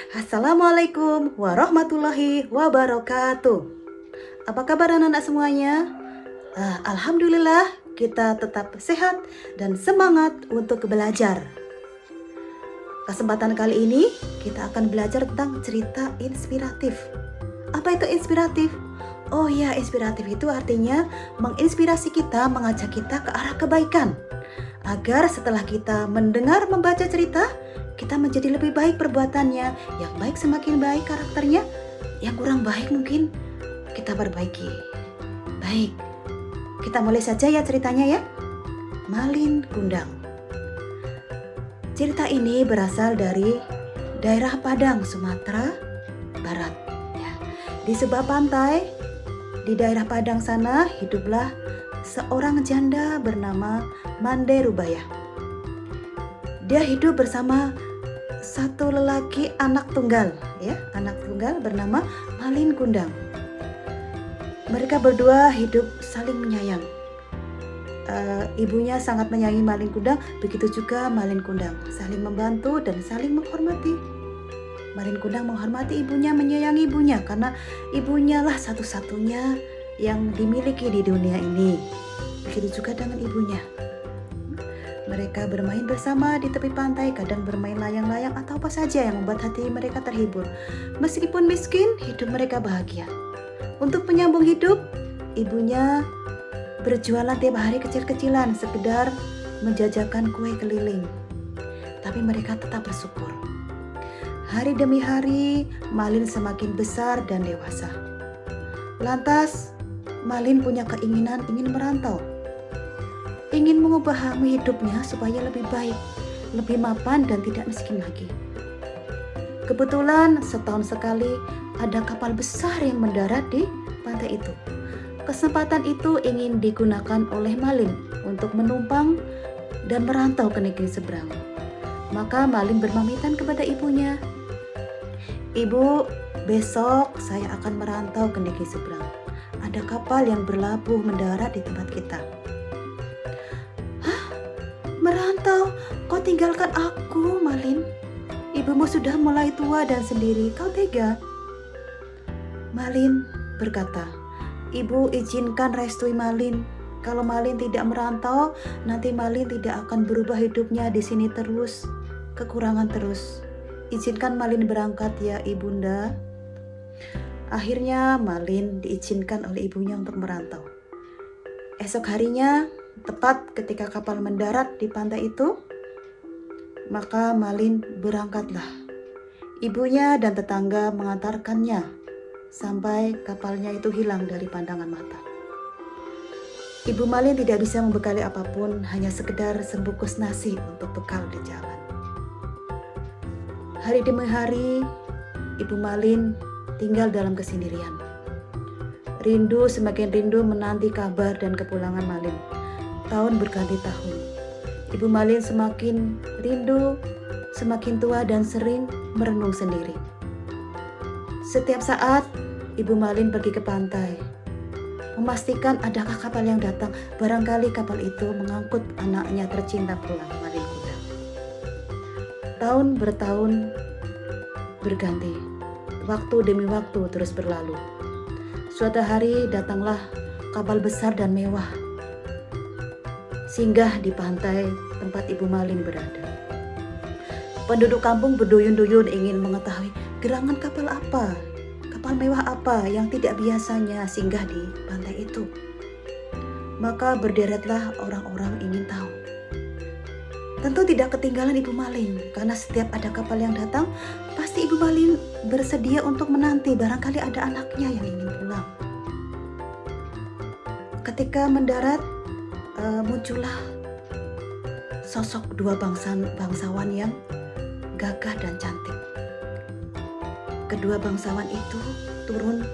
Assalamualaikum warahmatullahi wabarakatuh. Apa kabar anak-anak semuanya? Alhamdulillah kita tetap sehat dan semangat untuk belajar. Kesempatan kali ini kita akan belajar tentang cerita inspiratif. Apa itu inspiratif? Oh ya, inspiratif itu artinya menginspirasi kita, mengajak kita ke arah kebaikan. Agar setelah kita mendengar membaca cerita, kita menjadi lebih baik perbuatannya. Yang baik semakin baik karakternya, yang kurang baik mungkin kita perbaiki. Baik, kita mulai saja ya ceritanya ya. Malin Kundang. Cerita ini berasal dari daerah Padang, Sumatera Barat. Ya. Di sebuah pantai di daerah Padang sana hiduplah seorang janda bernama Mande Rubaya. Dia hidup bersama satu lelaki anak tunggal bernama Malin Kundang. Mereka berdua hidup saling menyayang. Ibunya sangat menyayangi Malin Kundang, begitu juga Malin Kundang, saling membantu dan saling menghormati. Malin Kundang menghormati ibunya, menyayangi ibunya karena ibunya lah satu-satunya yang dimiliki di dunia ini. Begitu juga dengan ibunya. Mereka bermain bersama di tepi pantai, kadang bermain layang-layang atau apa saja yang membuat hati mereka terhibur. Meskipun miskin, hidup mereka bahagia. Untuk menyambung hidup, ibunya berjualan tiap hari kecil-kecilan, sekedar menjajakan kue keliling. Tapi mereka tetap bersyukur. Hari demi hari, Malin semakin besar dan dewasa. Lantas, Malin punya keinginan ingin merantau. Ingin mengubah hidupnya supaya lebih baik, lebih mapan dan tidak miskin lagi. Kebetulan setahun sekali ada kapal besar yang mendarat di pantai itu. Kesempatan itu ingin digunakan oleh Malin untuk menumpang dan merantau ke negeri seberang. Maka Malin berpamitan kepada ibunya. Ibu, besok saya akan merantau ke negeri seberang. Ada kapal yang berlabuh mendarat di tempat kita. Hah? Merantau? Kau tinggalkan aku, Malin? Ibumu sudah mulai tua dan sendiri, kau tega? Malin berkata, Ibu izinkan restui Malin. Kalau Malin tidak merantau, nanti Malin tidak akan berubah hidupnya di sini terus, kekurangan terus. Izinkan Malin berangkat ya ibunda. Akhirnya Malin diizinkan oleh ibunya untuk merantau. Esok harinya, tepat ketika kapal mendarat di pantai itu, maka Malin berangkatlah. Ibunya dan tetangga mengantarkannya sampai kapalnya itu hilang dari pandangan mata. Ibu Malin tidak bisa membekali apapun, hanya sekedar sebungkus nasi untuk bekal di jalan. Hari demi hari, Ibu Malin tinggal dalam kesendirian. Rindu semakin rindu menanti kabar dan kepulangan Malin. Tahun berganti tahun. Ibu Malin semakin rindu, semakin tua dan sering merenung sendiri. Setiap saat, Ibu Malin pergi ke pantai, memastikan adakah kapal yang datang. Barangkali kapal itu mengangkut anaknya tercinta pulang, Malin Kundang. Tahun bertahun berganti, waktu demi waktu terus berlalu. Suatu hari datanglah kapal besar dan mewah, singgah di pantai tempat Ibu Malin berada. Penduduk kampung berduyun-duyun ingin mengetahui gerangan kapal apa, kapal mewah apa yang tidak biasanya singgah di pantai itu. Maka berderetlah orang-orang ingin tahu. Tentu tidak ketinggalan Ibu Malin, karena setiap ada kapal yang datang, pasti Ibu Malin bersedia untuk menanti, barangkali ada anaknya yang ingin pulang. Ketika mendarat, muncullah sosok dua bangsawan yang gagah dan cantik. Kedua bangsawan itu turun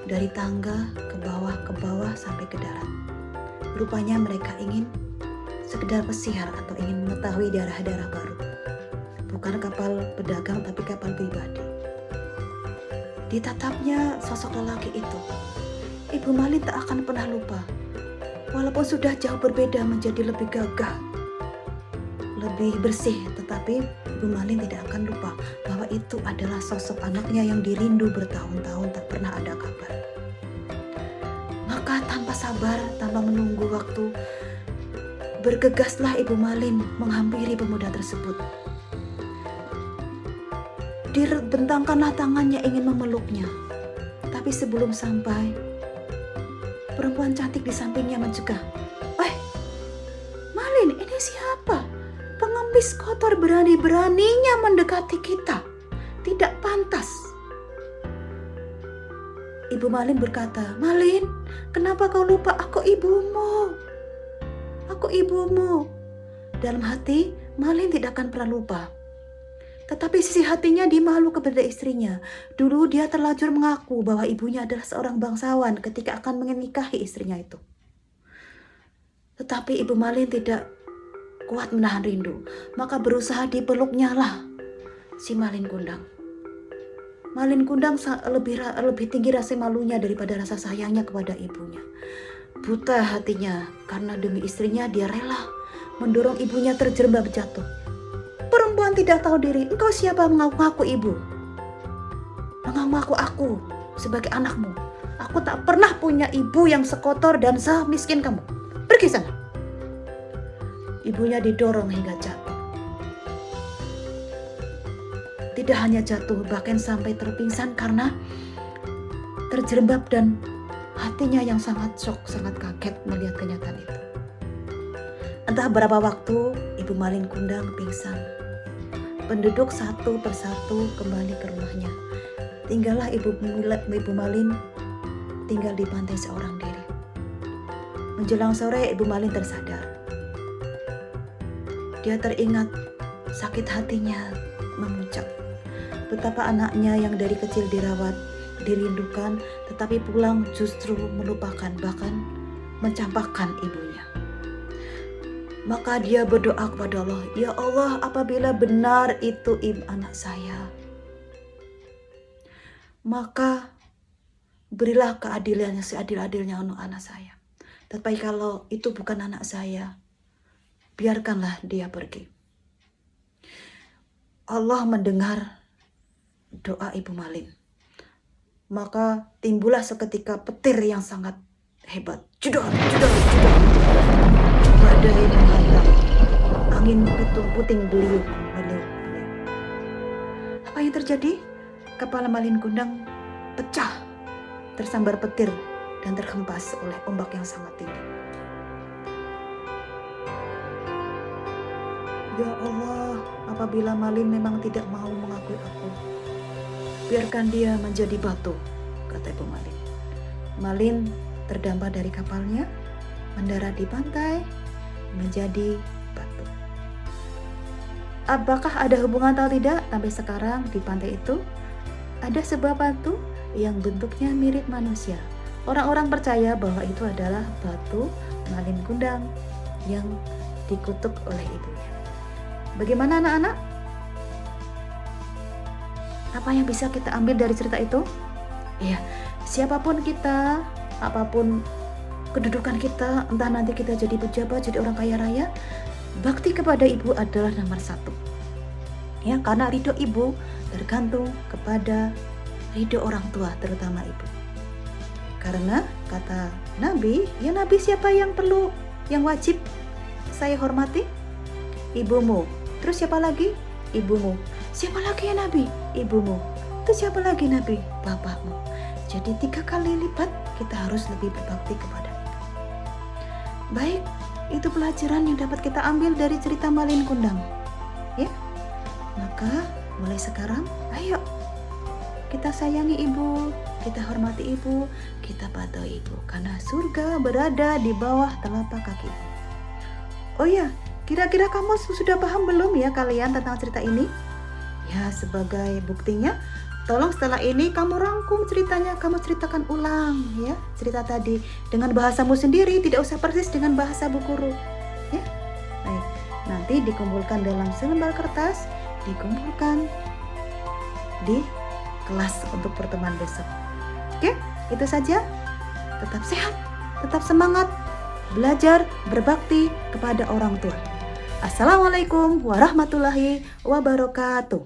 dari tangga ke bawah sampai ke darat. Rupanya mereka ingin sekedar pesiar atau ingin mengetahui daerah-daerah baru. Bukan kapal pedagang tapi kapal pribadi. Ditatapnya sosok lelaki itu. Ibu Malin tak akan pernah lupa. Walaupun sudah jauh berbeda menjadi lebih gagah, lebih bersih, Tetapi Ibu Malin tidak akan lupa bahwa itu adalah sosok anaknya yang dirindu bertahun-tahun tak pernah ada kabar. Maka tanpa sabar, tanpa menunggu waktu, bergegaslah Ibu Malin menghampiri pemuda tersebut. Dibentangkanlah tangannya ingin memeluknya. Tapi sebelum sampai, perempuan cantik di sampingnya mencegah. Malin, ini siapa? Pengemis kotor berani-beraninya mendekati kita. Tidak pantas. Ibu Malin berkata, Malin, kenapa kau lupa aku ibumu? Aku ibumu. Dalam hati, Malin tidak akan pernah lupa. Tetapi sisi hatinya dia malu kepada istrinya. Dulu dia terlanjur mengaku bahwa ibunya adalah seorang bangsawan ketika akan menikahi istrinya itu. Tetapi Ibu Malin tidak kuat menahan rindu. Maka berusaha dipeluknya lah si Malin Kundang. Malin Kundang lebih tinggi rasa malunya daripada rasa sayangnya kepada ibunya. Buta hatinya karena demi istrinya dia rela mendorong ibunya terjerembab jatuh. Perempuan tidak tahu diri, engkau siapa mengaku-ngaku ibu? Mengaku aku sebagai anakmu. Aku tak pernah punya ibu yang sekotor dan semiskin kamu. Pergi sana. Ibunya didorong hingga jatuh. Tidak hanya jatuh, bahkan sampai terpingsan karena terjerembab dan hatinya yang sangat shock, sangat kaget melihat kenyataan itu. Entah berapa waktu Ibu Malin Kundang pingsan. Penduduk satu persatu kembali ke rumahnya. Tinggallah Ibu Malin tinggal di pantai seorang diri. Menjelang sore Ibu Malin tersadar. Dia teringat sakit hatinya memuncak. Betapa anaknya yang dari kecil dirawat, dirindukan, tetapi pulang justru melupakan, bahkan mencampakkan ibunya. Maka dia berdoa kepada Allah, Ya Allah, apabila benar itu anak saya, maka berilah keadilan yang seadil-adilnya untuk anak saya. Tetapi kalau itu bukan anak saya, biarkanlah dia pergi. Allah mendengar doa Ibu Malin. Maka timbullah seketika petir yang sangat hebat. Jedor, jedor, jedor. Badai menghantam. Angin puting beliung. Apa yang terjadi? Kepala Malin Kundang pecah, tersambar petir dan terhempas oleh ombak yang sangat tinggi. Ya Allah, apabila Malin memang tidak mau mengakui aku, biarkan dia menjadi batu, kata Ibu Malin. Malin terdampar dari kapalnya, mendarat di pantai, menjadi batu. Apakah ada hubungan atau tidak? Sampai sekarang di pantai itu ada sebuah batu yang bentuknya mirip manusia. Orang-orang percaya bahwa itu adalah batu Malin Kundang yang dikutuk oleh ibunya. Bagaimana anak-anak? Apa yang bisa kita ambil dari cerita itu? Ya, siapapun kita, apapun kedudukan kita, entah nanti kita jadi pejabat, jadi orang kaya raya, bakti kepada ibu adalah nomor satu. Ya, karena ridho ibu tergantung kepada ridho orang tua, terutama ibu. Karena kata Nabi, ya Nabi siapa yang perlu, yang wajib saya hormati? Ibumu. Terus siapa lagi? Ibumu. Siapa lagi ya Nabi? Ibumu. Terus siapa lagi Nabi? Bapakmu. Jadi 3 kali lipat kita harus lebih berbakti kepada ibu. Baik, itu pelajaran yang dapat kita ambil dari cerita Malin Kundang. Ya, maka mulai sekarang, ayo kita sayangi ibu, kita hormati ibu, kita patuhi ibu, karena surga berada di bawah telapak kaki. Oh ya, kira-kira kamu sudah paham belum ya kalian tentang cerita ini? Ya, sebagai buktinya, tolong setelah ini kamu rangkum ceritanya, kamu ceritakan ulang ya cerita tadi dengan bahasamu sendiri, tidak usah persis dengan bahasa Bu Guru. Ya, baik. Nanti dikumpulkan dalam selembar kertas, dikumpulkan di kelas untuk pertemuan besok. Oke, itu saja. Tetap sehat, tetap semangat, belajar berbakti kepada orang tua. Assalamualaikum warahmatullahi wabarakatuh.